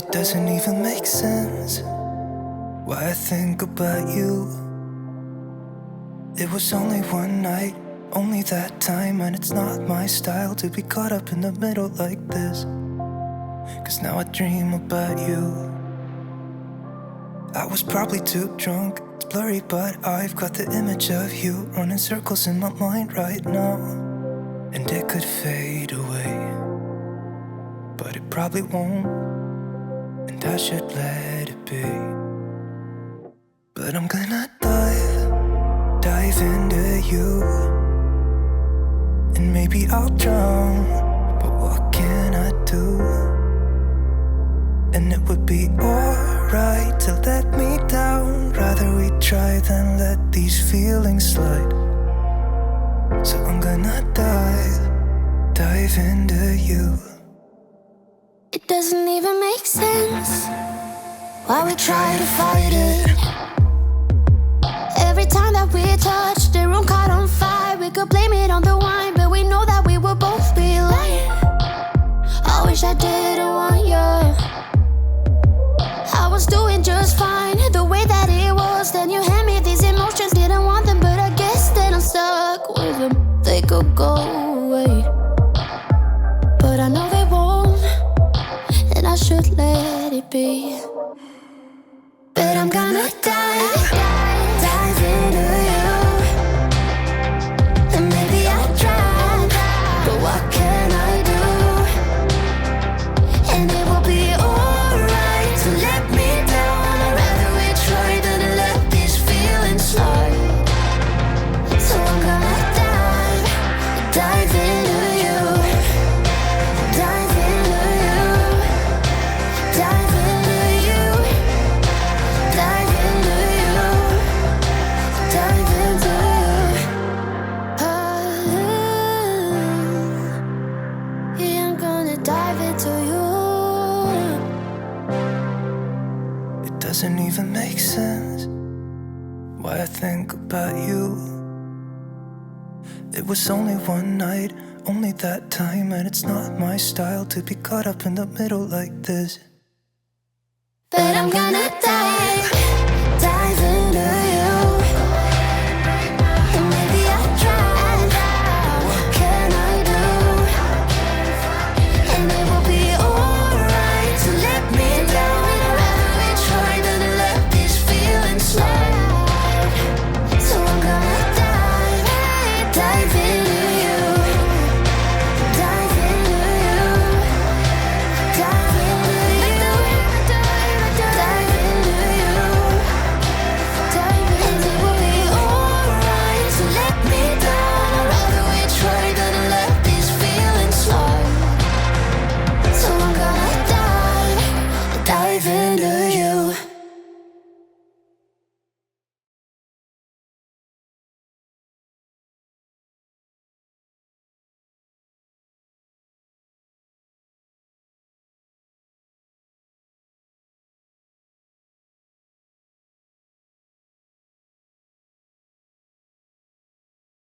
It doesn't even make sense why I think about you. It was only one night, only that time, and it's not my style to be caught up in the middle like this. Cause now I dream about you. I was probably too drunk, it's blurry, but I've got the image of you running circles in my mind right now. And it could fade away, but it probably won't, and I should let it be. But I'm gonna dive into you, and maybe I'll drown, but what can I do? And it would be alright to let me down. Rather we try than let these feelings slide. So I'm gonna dive into you. It doesn't even make sense why we try to fight it. Every time that we touch, the room caught on fire. We could blame it on the wine, but we know that we will both be lying. I wish I didn't want you. I was doing just fine, the way that it was. Then you hand me these emotions, didn't want them, but I guess that I'm stuck with them. They could go away, but I know they won't, and I should let it be. But I'm gonna dive into you, and maybe I'll try, but what can I do? And it will be alright to let me down. I'd rather we try than let these feelings slide. So I'm gonna dive into you, dive into you, dive into you, dive into you, dive into you. Yeah, I'm gonna dive into you. It doesn't even make sense why I think about you. It was only one night, only that time, and it's not my style to be caught up in the middle like this. But I'm gonna dive